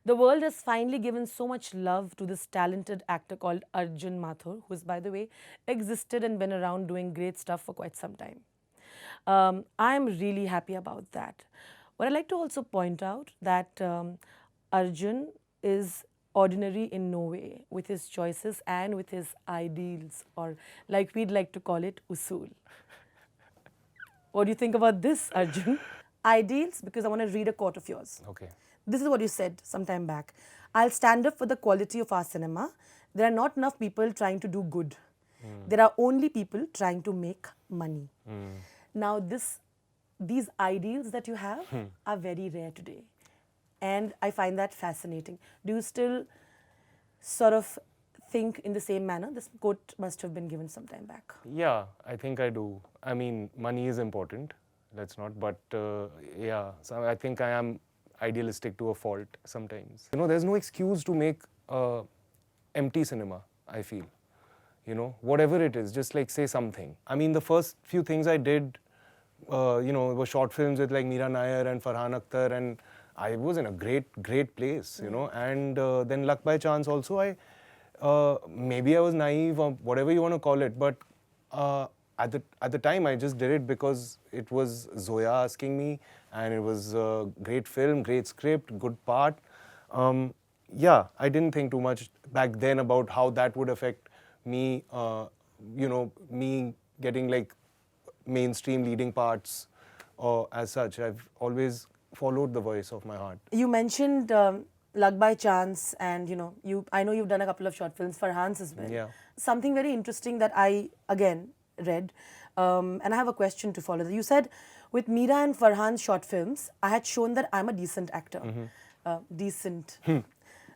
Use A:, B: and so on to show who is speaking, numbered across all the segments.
A: The world has finally given so much love to this talented actor called Arjun Mathur, who has, by the way, existed and been around doing great stuff for quite some time. I'm really happy about that. But I'd like to also point out that Arjun is ordinary in no way with his choices and with his ideals, or like we'd like to call it, usul. What do you think about this, Arjun? Ideals, because I want to read a quote of yours.
B: Okay.
A: This is what you said some time back. I'll stand up for the quality of our cinema. There are not enough people trying to do good. There are only people trying to make money. Now, these ideals that you have are very rare today. And I find that fascinating. Do you still sort of think in the same manner? This quote must have been given some time back.
B: Yeah, I think I do. I mean, money is important. Let's not. But yeah, so I think I am idealistic to a fault sometimes. You know, there's no excuse to make empty cinema, I feel. You know, whatever it is, just like say something. I mean, the first few things I did, you know, were short films with like Meera Nair and Farhan Akhtar, and I was in a great place, you know. And then Luck by Chance also, maybe I was naive or whatever you want to call it, but at the time I just did it because it was Zoya asking me, and it was a great film, great script, good part. Yeah, I didn't think too much back then about how that would affect me, you know, me getting like mainstream leading parts or as such. I've always followed the voice of my heart.
A: You mentioned Luck by Chance, and you know, I know you've done a couple of short films for Hans as well.
B: Yeah.
A: Something very interesting that I again read, and I have a question to follow. You said with Meera and Farhan's short films, I had shown that I'm a decent actor. Decent.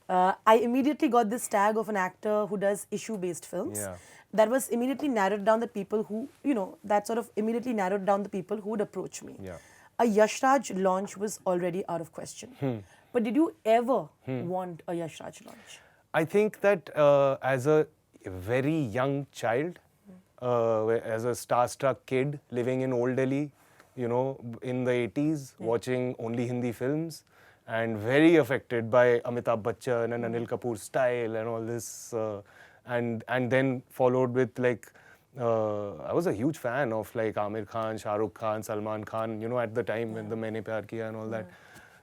A: I immediately got this tag of an actor who does issue-based films.
B: Yeah.
A: That was immediately narrowed down the people who, you know, that sort of immediately narrowed down the people who would approach me.
B: Yeah.
A: A Yash Raj launch was already out of question. But did you ever want a Yash Raj launch?
B: I think that as a very young child, as a starstruck kid living in Old Delhi, you know, in the 80s, watching only Hindi films, and very affected by Amitabh Bachchan and Anil Kapoor's style and all this, and then followed with like, I was a huge fan of like Amir Khan, Shah Rukh Khan, Salman Khan, you know, at the time when the Maine Pyar Kiya and all that.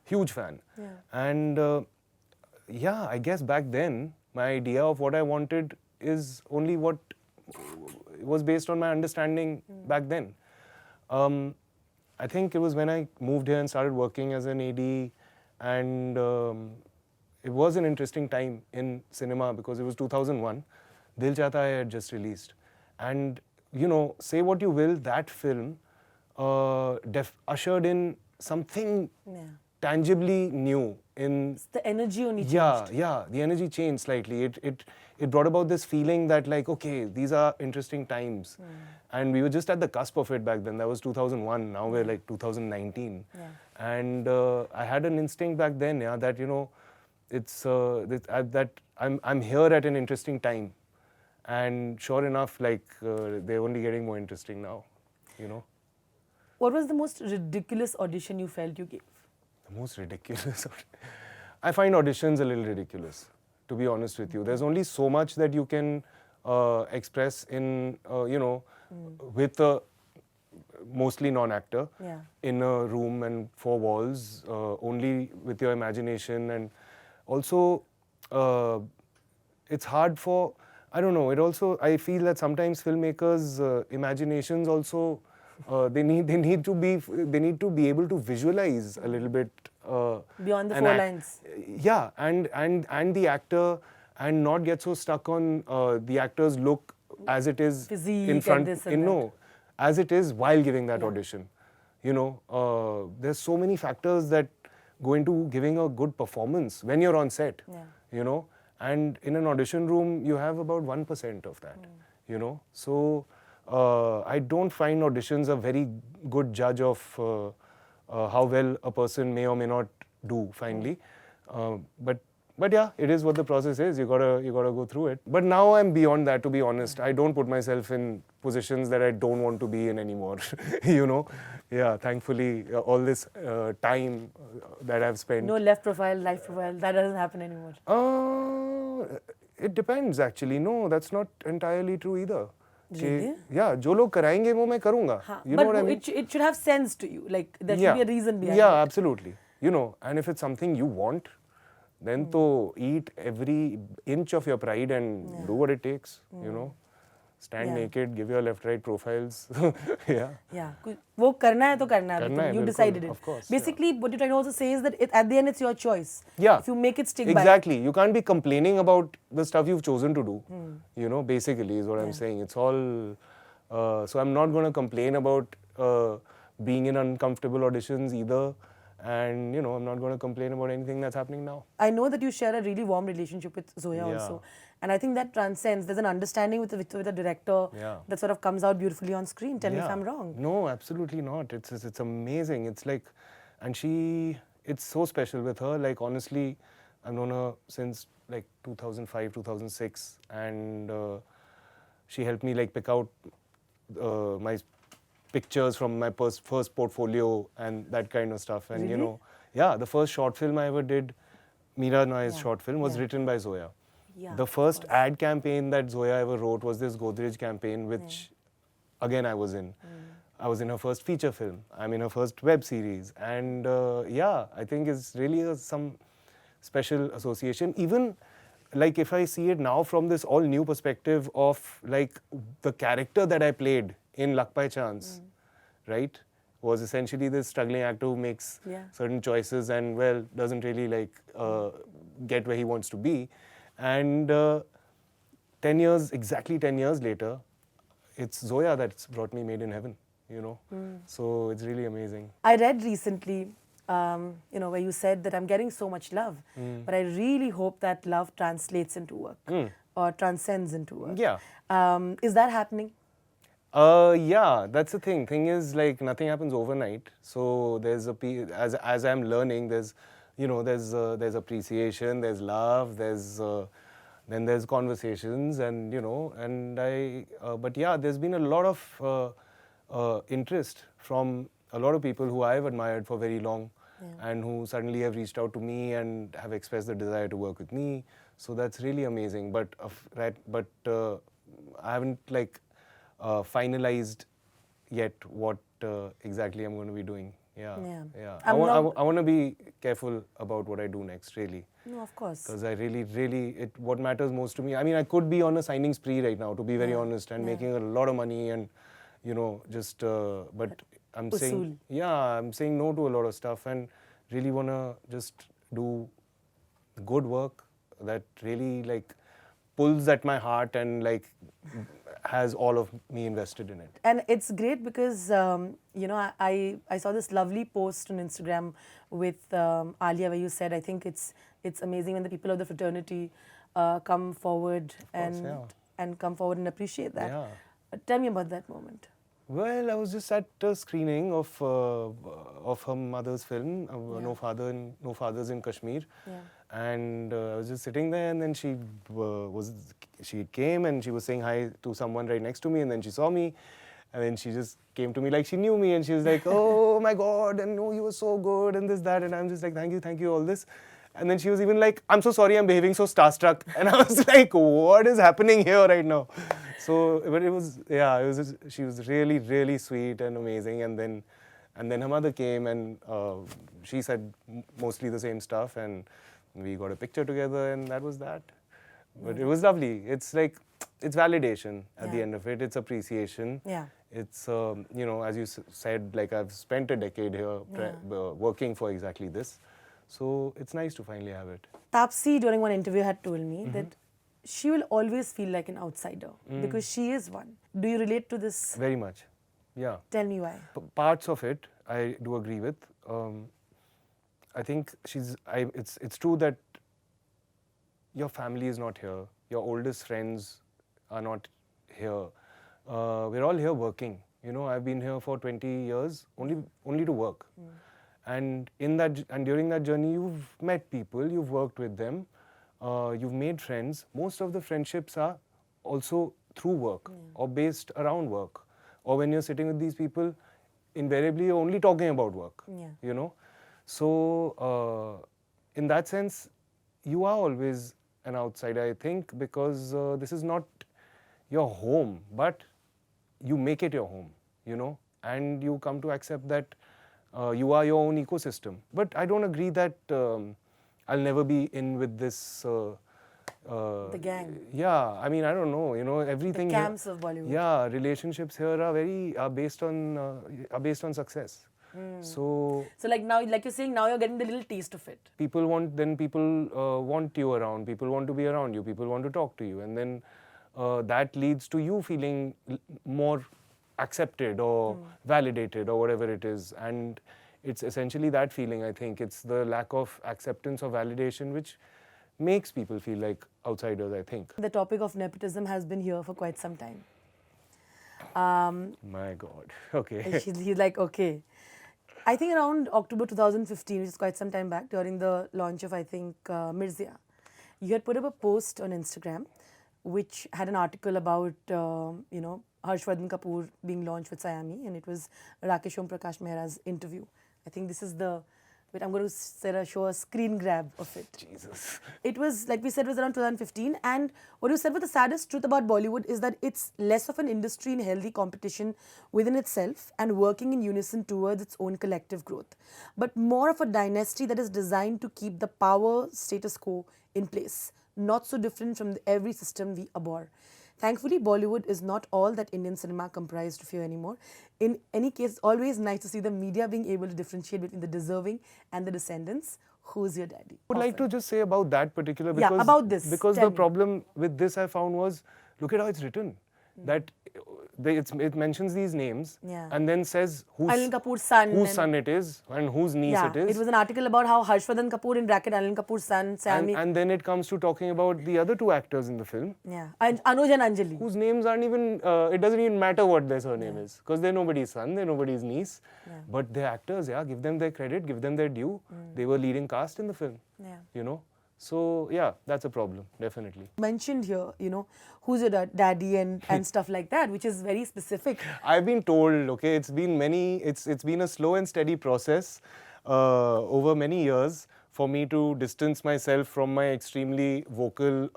B: Huge fan. And yeah, I guess back then, my idea of what I wanted is only what was based on my understanding back then. I think it was when I moved here and started working as an AD, and it was an interesting time in cinema because it was 2001. Dil Chahta Hai had just released. And, you know, say what you will, that film ushered in something tangibly new in...
A: The energy only changed.
B: Yeah, the energy changed slightly. It brought about this feeling that like, okay, these are interesting times. And we were just at the cusp of it back then. That was 2001. Now we're like 2019. And I had an instinct back then, that, you know, it's that I'm here at an interesting time. And sure enough, like, they're only getting more interesting now, you know.
A: What was the most ridiculous audition you felt you gave?
B: The most ridiculous? I find auditions a little ridiculous, to be honest with you. There's only so much that you can express in, you know, with a mostly non-actor in a room and four walls, only with your imagination. And also, it's hard for... I don't know. It also, I feel that sometimes filmmakers' imaginations also, they need to be able to visualize a little bit
A: beyond the four lines.
B: Yeah, and the actor, and not get so stuck on the actor's look as it is
A: physique
B: in front. As it is while giving that audition. You know, there's so many factors that go into giving a good performance when you're on set. You know. And in an audition room, you have about 1% of that, you know. So I don't find auditions a very good judge of how well a person may or may not do finally. But yeah, it is what the process is. You gotta go through it. But now I'm beyond that, to be honest. I don't put myself in positions that I don't want to be in anymore, you know. yeah, thankfully, all this time that I've spent.
A: No left profile, right profile. That doesn't happen anymore.
B: It depends actually. No, that's not entirely true either.
A: Really?
B: Yeah, जो लोग कराएंगे वो मैं करूँगा.
A: Huh.
B: You know
A: But
B: what I mean?
A: it should have sense to you. Like there should
B: Yeah.
A: be a reason behind
B: Yeah,
A: it.
B: absolutely. You know, and if it's something you want, then to eat every inch of your pride and do what it takes. You know, stand
A: Yeah.
B: naked, give your left-right profiles. Yeah.
A: Yeah. वो करना है तो करना है.
B: करना है,
A: You
B: बिल्कुल,
A: decided it.
B: of course,
A: Basically, what you're trying to also say is that at the end it's your choice.
B: Yeah.
A: If you make it stick by it.
B: Exactly. You can't be complaining about the stuff you've chosen to do. You know, basically is what I'm saying. It's all. So I'm not going to complain about being in uncomfortable auditions either. And, you know, I'm not going to complain about anything that's happening now.
A: I know that you share a really warm relationship with Zoya also. And I think that transcends. There's an understanding with the director that sort of comes out beautifully on screen. Tell me if I'm wrong.
B: No, absolutely not. It's amazing. It's like, and it's so special with her. Like, honestly, I've known her since like 2005, 2006. And she helped me like pick out my pictures from my first portfolio and that kind of stuff. And, you know, the first short film I ever did, Meera Noy's short film, was written by Zoya. The first ad campaign that Zoya ever wrote was this Godrej campaign, which again I was in. I was in her first feature film. I'm in her first web series. And I think it's really some special association. Even like if I see it now from this all new perspective of like the character that I played in Luck by Chance, right, was essentially this struggling actor who makes certain choices and, well, doesn't really like get where he wants to be. And exactly 10 years later, it's Zoya that's brought me Made in Heaven, you know. So it's really amazing.
A: I read recently, you know, where you said that I'm getting so much love, but I really hope that love translates into work or transcends into work.
B: Yeah.
A: Is that happening?
B: Yeah, that's the thing. Thing is, like, nothing happens overnight. So there's as I'm learning, there's, you know, there's appreciation, there's love, then there's conversations, and you know, and but yeah, there's been a lot of interest from a lot of people who I've admired for very long, and who suddenly have reached out to me and have expressed the desire to work with me. So that's really amazing. But I haven't like finalized yet what exactly I'm going to be doing. Yeah. I want to be careful about what I do next, really.
A: No, of course.
B: Because I really, what matters most to me, I mean, I could be on a signing spree right now, to be very honest, and making a lot of money and, you know, just, but I'm saying no to a lot of stuff and really want to just do good work that really, like, pulls at my heart and, like, has all of me invested in it.
A: And it's great because, you know, I saw this lovely post on Instagram with Alia where you said, I think it's amazing when the people of the fraternity come forward and come forward and appreciate that. Tell me about that moment.
B: Well, I was just at a screening of her mother's film, No Fathers in Kashmir. And I was just sitting there, and then she came and she was saying hi to someone right next to me, and then she saw me, and then she just came to me like she knew me, and she was like, "Oh my God, and no, you were so good," and this, that, and I'm just like, thank you, all this. And then she was even like, "I'm so sorry, I'm behaving so starstruck," and I was like, "What is happening here right now?" So, but it was she was really, really sweet and amazing, and then her mother came, and she said mostly the same stuff, and we got a picture together, and that was that. But it was lovely. It's like, it's validation at the end of it. It's appreciation. It's, you know, as you said, like, I've spent a decade here working for exactly this. So it's nice to finally have it.
A: Tapsi, during one interview, had told me that she will always feel like an outsider because she is one. Do you relate to this?
B: Very much. Yeah.
A: Tell me why.
B: Parts of it I do agree with. I think it's true that your family is not here. Your oldest friends are not here. We're all here working. You know, I've been here for 20 years only to work. And during that journey, you've met people, you've worked with them, you've made friends. Most of the friendships are also through work or based around work. Or when you're sitting with these people, invariably you're only talking about work.
A: Yeah.
B: You know, so in that sense, you are always an outsider, I think, because this is not your home, but you make it your home, you know, and you come to accept that you are your own ecosystem. But I don't agree that I'll never be in with this.
A: The gang.
B: Yeah, I mean, I don't know. You know, everything.
A: The camps of Bollywood.
B: Yeah, relationships here are based on success. So
A: like now, like you're saying, now you're getting the little taste of it.
B: people want you around. People want to be around you. People want to talk to you, and then that leads to you feeling more accepted or validated or whatever it is. And it's essentially that feeling. I think it's the lack of acceptance or validation which makes people feel like outsiders, I think.
A: The topic of nepotism has been here for quite some time.
B: My God. Okay.
A: He's like, okay. I think around October 2015, which is quite some time back, during the launch of, I think, Mirzia, you had put up a post on Instagram which had an article about, Harshvardhan Kapoor being launched with Sayami, and it was Rakesh Om Prakash Mehra's interview. I think this is the... Wait, I'm going to show a screen grab of it.
B: Jesus.
A: It was, like we said, it was around 2015. And what you said was the saddest truth about Bollywood is that it's less of an industry in healthy competition within itself and working in unison towards its own collective growth, but more of a dynasty that is designed to keep the power status quo in place, not so different from every system we abhor. Thankfully, Bollywood is not all that Indian cinema comprised of here anymore. In any case, it's always nice to see the media being able to differentiate between the deserving and the descendants. Who's your daddy?
B: I would like to just say about that particular, because,
A: yeah, about this.
B: Because the problem with this I found was, look at how it's written. That it mentions these names and then says
A: Anil Kapoor's son,
B: whose son it is and whose niece it is.
A: It was an article about how Harshvardhan Kapoor, in bracket Anil Kapoor's son, Sammy.
B: And then it comes to talking about the other two actors in the film.
A: Yeah, and Anuj and Anjali.
B: Whose names aren't even, it doesn't even matter what their surname is. Because they're nobody's son, they're nobody's niece. But they're actors, give them their credit, give them their due. They were leading cast in the film, you know. So, yeah, that's a problem, definitely.
A: Mentioned here, who's your daddy and stuff like that, which is very specific.
B: I've been told, okay, it's been a slow and steady process over many years for me to distance myself from my extremely vocal...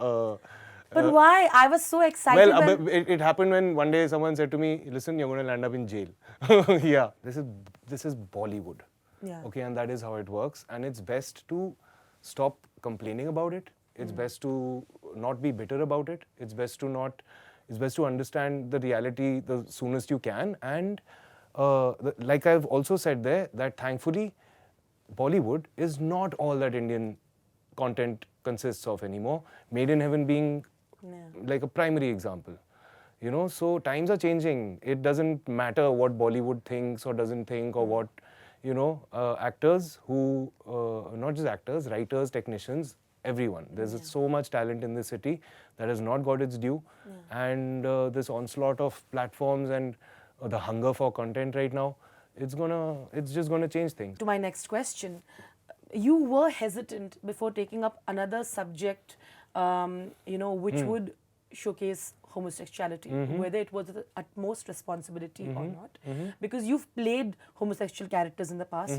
A: but why? I was so excited.
B: Well, it happened when one day someone said to me, listen, you're going to land up in jail. Yeah, this is Bollywood.
A: Yeah.
B: Okay, and that is how it works. And it's best to stop complaining about it. It's best to not be bitter about it. It's best to understand the reality the soonest you can. And like I've also said there, that thankfully Bollywood is not all that Indian content consists of anymore. Made in Heaven being like a primary example. You know, so times are changing. It doesn't matter what Bollywood thinks or doesn't think, or what, actors who, not just actors, writers, technicians, everyone. There's so much talent in this city that has not got its due. And this onslaught of platforms and the hunger for content right now, it's just gonna change things.
A: To my next question, you were hesitant before taking up another subject, which would showcase homosexuality, whether it was the utmost responsibility or not, because you've played homosexual characters in the past,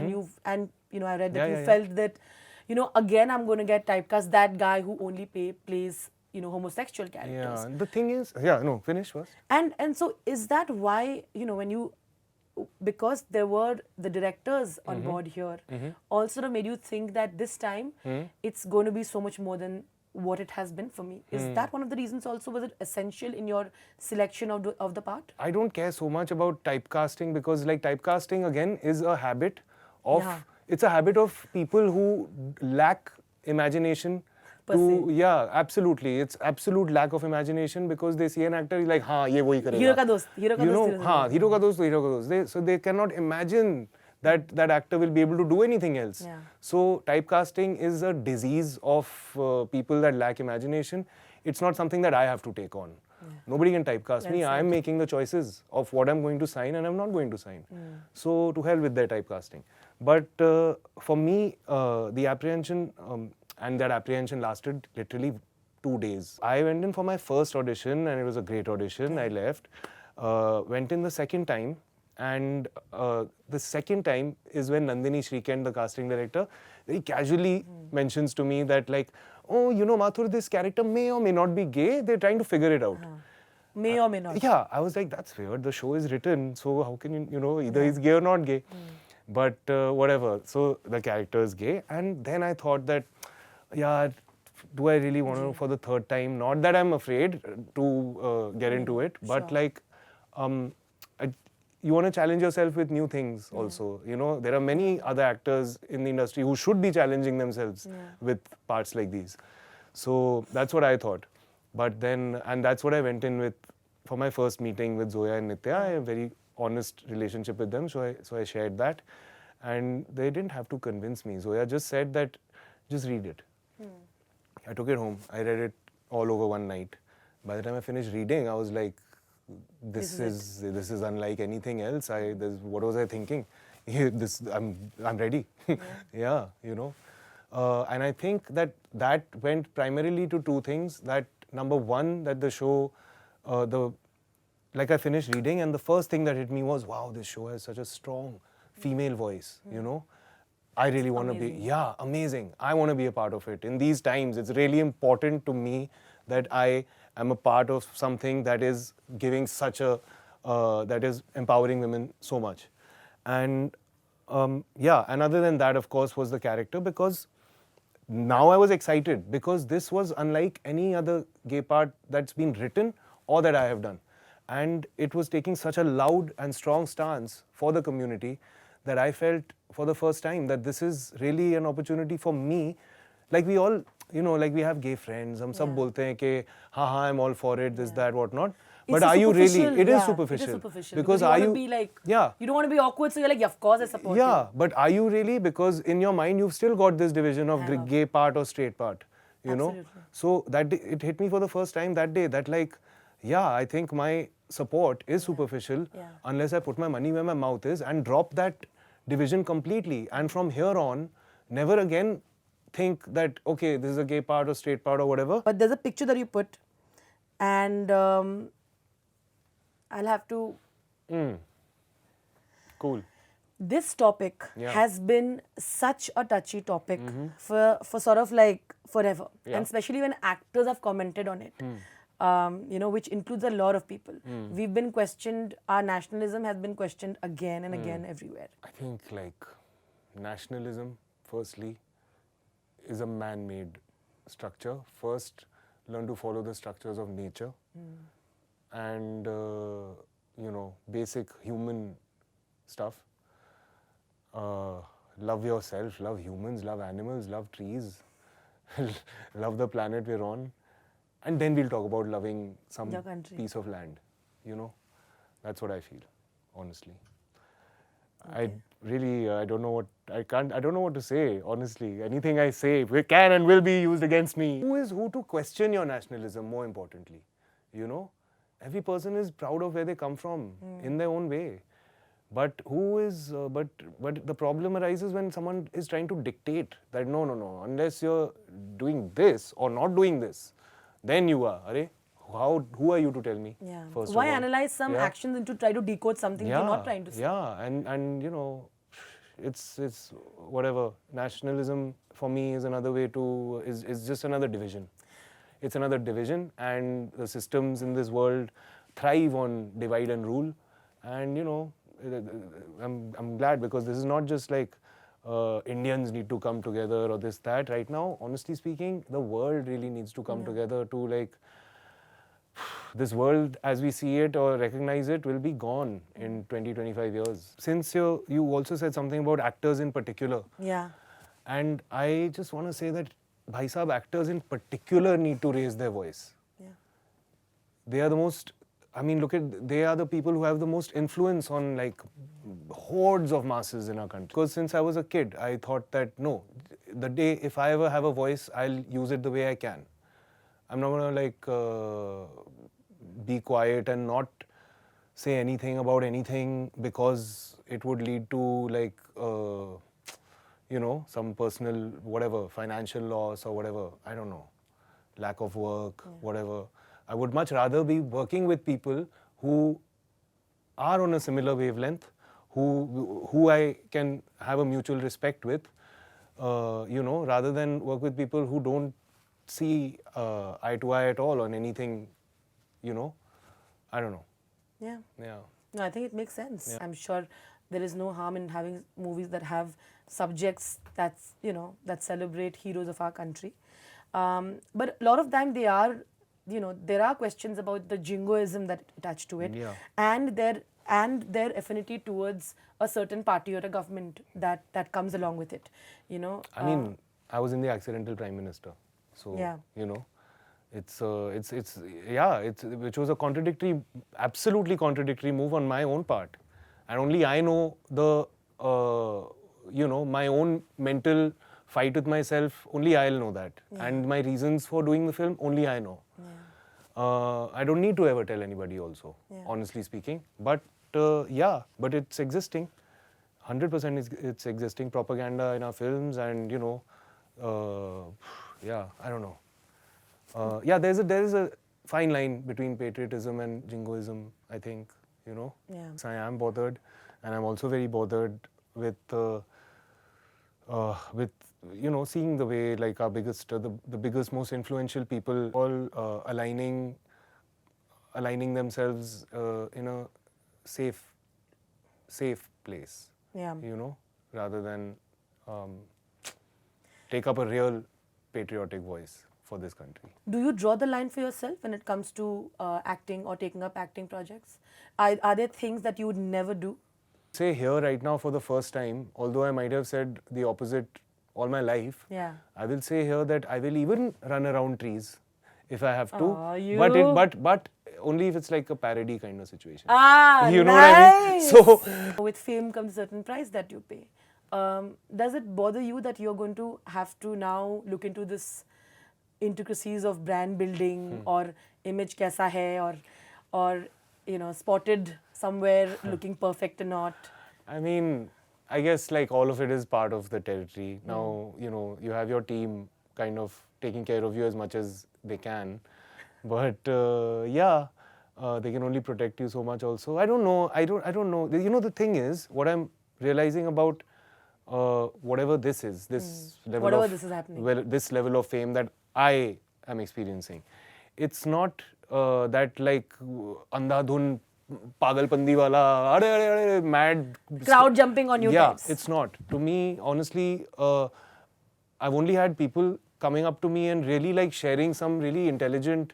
A: and I read that you felt that, again I'm going to get typecast, that guy who only plays homosexual characters.
B: Yeah, the thing is, finish first.
A: And so is that why, when you, because there were the directors on board here, also made you think that this time it's going to be so much more than what it has been for me? Is that one of the reasons also? Was it essential in your selection of the part?
B: I don't care so much about typecasting, because like typecasting again is a habit of, it's a habit of people who lack imagination. Yeah, absolutely. It's absolute lack of imagination, because they see an actor, he's like, हाँ, ये वही करेगा.
A: Hero का दोस्त, hero का दोस्त.
B: हाँ, hero का दोस्त, hero का दोस्त. So they cannot imagine that actor will be able to do anything else. So typecasting is a disease of people that lack imagination. It's not something that I have to take on. Nobody can typecast me. I'm making the choices of what I'm going to sign and I'm not going to sign. So to hell with their typecasting. But for me, the apprehension, and that apprehension lasted literally 2 days. I went in for my first audition and it was a great audition. I left, went in the second time, And the second time is when Nandini Shrikant, the casting director, very casually mentions to me that like, oh, you know, Mathur, this character may or may not be gay. They're trying to figure it out.
A: May or may not.
B: Yeah, I was like, that's weird. The show is written, so how can you know, either he's gay or not gay. But whatever. So the character is gay. And then I thought that, yeah, do I really want to for the third time? Not that I'm afraid to get into it, but like, you want to challenge yourself with new things also. You know, there are many other actors in the industry who should be challenging themselves with parts like these. So that's what I thought. But then, and that's what I went in with for my first meeting with Zoya and Nitya. I have a very honest relationship with them, so I shared that. And they didn't have to convince me. Zoya just said that, just read it. I took it home. I read it all over one night. By the time I finished reading, I was like, this is unlike anything else. What was I thinking? I'm ready. Yeah, you know. And I think that went primarily to two things. That number one, that the show, like I finished reading, and the first thing that hit me was, wow, this show has such a strong female voice, you know. I really want to be, amazing. I want to be a part of it. In these times, it's really important to me that I am a part of something that is giving such a, that is empowering women so much. And and other than that, of course, was the character, because now I was excited because this was unlike any other gay part that's been written or that I have done. And it was taking such a loud and strong stance for the community that I felt for the first time that this is really an opportunity for me. Like we all, you know, like we have gay friends. हम सब बोलते हैं कि हाँ, I'm all for it, this, that, whatnot. But are you really? It is superficial.
A: It is superficial.
B: Because
A: you
B: are
A: want
B: you?
A: to be like,
B: yeah.
A: You don't want to be awkward, so you're like, yeah, of course I support you.
B: Yeah, but are you really? Because in your mind, you've still got this division of gay part or straight part. You know? So that it hit me for the first time that day that like, yeah, I think my support is superficial unless I put my money where my mouth is and drop that division completely. And from here on, never again think that, okay, this is a gay part or straight part or whatever.
A: But there's a picture that you put, and I'll have to.
B: Cool.
A: This topic has been such a touchy topic for sort of like forever, and especially when actors have commented on it. You know, which includes a lot of people. We've been questioned, our nationalism has been questioned again and again everywhere.
B: I think like nationalism, firstly, is a man-made structure. First, learn to follow the structures of nature and, you know, basic human stuff. Love yourself, love humans, love animals, love trees, love the planet we're on. And then we'll talk about loving some piece of land, you know. That's what I feel, honestly. Okay. I don't know what to say, honestly. Anything I say can and will be used against me. Who is who to question your nationalism, more importantly, you know? Every person is proud of where they come from in their own way. But who is, but the problem arises when someone is trying to dictate that no, unless you're doing this or not doing this, then you are. Who are you to tell me?
A: Yeah.
B: First
A: Why
B: of all?
A: analyze some actions and to try to decode something you're not trying to say?
B: Yeah, and you know, it's whatever. Nationalism for me is another way to is just another division. It's another division, and the systems in this world thrive on divide and rule. And you know, I'm glad because this is not just like Indians need to come together or this, that. Right now, honestly speaking, the world really needs to come together to like, this world as we see it or recognize it will be gone in 20-25 years. Since you also said something about actors in particular.
A: Yeah.
B: And I just want to say that, bhai sahab, actors in particular need to raise their voice.
A: Yeah.
B: They are the most, they are the people who have the most influence on like hordes of masses in our country. Because since I was a kid, I thought that no, the day if I ever have a voice, I'll use it the way I can. I'm not gonna like be quiet and not say anything about anything because it would lead to like, you know, some personal, whatever, financial loss or whatever, I don't know, lack of work, whatever. I would much rather be working with people who are on a similar wavelength, who I can have a mutual respect with, rather than work with people who don't see eye to eye at all on anything, I don't know.
A: Yeah.
B: Yeah.
A: No, I think it makes sense. I'm sure there is no harm in having movies that have subjects that's that celebrate heroes of our country. But a lot of time they are, there are questions about the jingoism that attached to it,
B: Yeah.
A: and their affinity towards a certain party or a government that comes along with it.
B: I mean, I was in the accidental prime minister, so
A: Yeah.
B: it's which was a absolutely contradictory move on my own part, and only I know the my own mental fight with myself. Only I'll know that, and my reasons for doing the film. Only I know. I don't need to ever tell anybody. Also, honestly speaking, but but it's existing. 100% it's existing propaganda in our films, and I don't know. There is a fine line between patriotism and jingoism, I think,
A: Yeah.
B: So I am bothered, and I'm also very bothered with seeing the way like our biggest, the biggest, most influential people all aligning themselves in a safe place,
A: Yeah.
B: rather than take up a real patriotic voice for this country.
A: Do you draw the line for yourself when it comes to acting or taking up acting projects? Are there things that you would never do?
B: Say here right now for the first time, although I might have said the opposite all my life,
A: Yeah.
B: I will say here that I will even run around trees if I have to.
A: Aw, you.
B: But only if it's like a parody kind of situation.
A: Ah,
B: You know what I mean?
A: nice.
B: So
A: With fame comes a certain price that you pay. Does it bother you that you're going to have to now look into this intricacies of brand building or image kaisa hai, or spotted somewhere looking perfect or not?
B: I mean, I guess like all of it is part of the territory. Now, you have your team kind of taking care of you as much as they can. But they can only protect you so much also. I don't know. I don't know. The thing is, what I'm realizing about whatever this is, this level
A: Whatever
B: of
A: this is happening.
B: well, this level of fame that I am experiencing, it's not that like andhadhun pagalpandi wala mad
A: Crowd jumping on you
B: yeah,
A: types.
B: it's not. To me, honestly, I've only had people coming up to me and really like sharing some really intelligent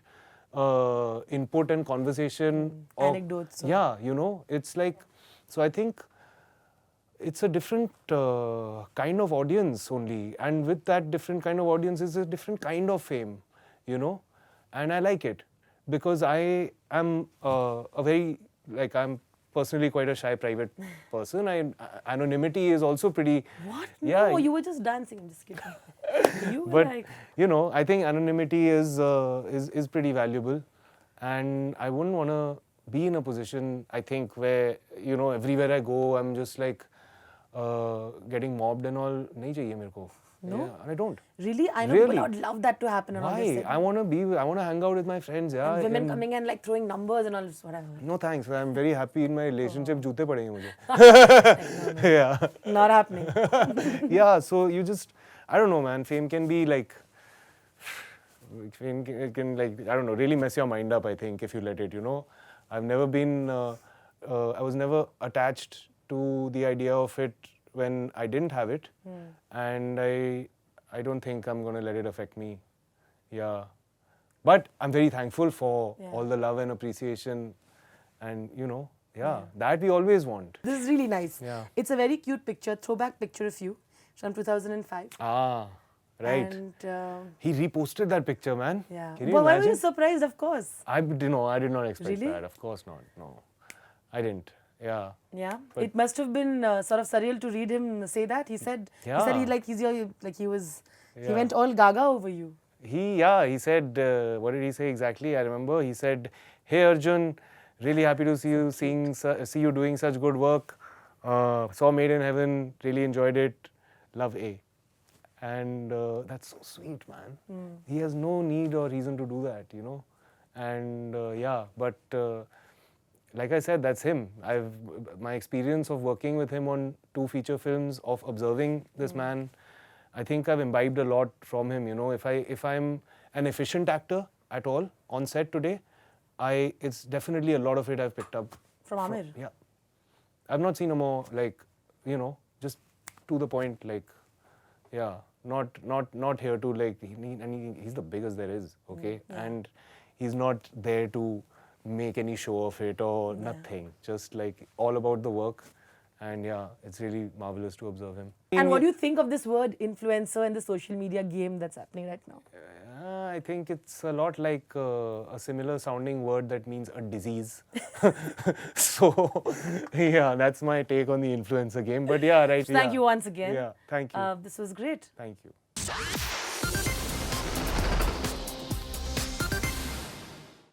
B: input and conversation.
A: Anecdotes.
B: Yeah, it's like, so I think it's a different kind of audience only. And with that different kind of audience is a different kind of fame, and I like it because I am I'm personally quite a shy private person. Anonymity is also pretty.
A: What?
B: Yeah.
A: No, you were just dancing. I'm just kidding. You were
B: But
A: like,
B: I think anonymity is pretty valuable, and I wouldn't want to be in a position, I think, where everywhere I go I'm just like getting mobbed and all. Nahi chahiye mere ko.
A: No?
B: Yeah, I don't.
A: really? I know
B: Really?
A: people would love that to happen. And all this
B: Why?
A: thing.
B: I want to hang out with my friends. Yeah.
A: And women
B: and-
A: coming and like throwing numbers and all this, whatever.
B: No thanks. I'm very happy in my relationship. जूते पड़ेंगे मुझे. Yeah.
A: Not happening.
B: Yeah. So you just, I don't know, man. Fame can be like, it can like, I don't know, really mess your mind up. I think if you let it. I've never been. I was never attached to the idea of it when I didn't have it, and I don't think I'm gonna let it affect me. Yeah. But I'm very thankful for all the love and appreciation, and that we always want.
A: This is really nice.
B: Yeah.
A: It's a very cute picture, throwback picture of you from 2005.
B: Ah, right.
A: And
B: He reposted that picture, man.
A: yeah.
B: Can you
A: But why were
B: imagine?
A: you surprised? Of course.
B: I did not expect
A: Really?
B: that. Of course not. No, I didn't. Yeah.
A: Yeah.
B: But-
A: It must have been sort of surreal to read him say that. He said he
B: Yeah.
A: he went all gaga over you.
B: He said, what did he say exactly? I remember he said, "Hey Arjun, really happy to see you doing such good work. Saw Made in Heaven, really enjoyed it. Love A." And that's so sweet, man. He has no need or reason to do that, And but like I said, that's him. My experience of working with him on 2 feature films, of observing this man, I think I've imbibed a lot from him. You know, if I'm an efficient actor at all on set today, it's definitely a lot of it I've picked up
A: From Amir?
B: Yeah, I've not seen a more, like, you know, just to the point, like, yeah, not here to, like, he's the biggest there is, okay, and he's not there to make any show of it or nothing. Just like all about the work, and yeah, it's really marvelous to observe him.
A: And what do you think of this word influencer and the social media game that's happening right now?
B: I think it's a lot like a similar sounding word that means a disease. So, yeah, that's my take on the influencer game. But yeah, right.
A: Thank you once again.
B: Yeah, thank you.
A: This was great.
B: Thank you.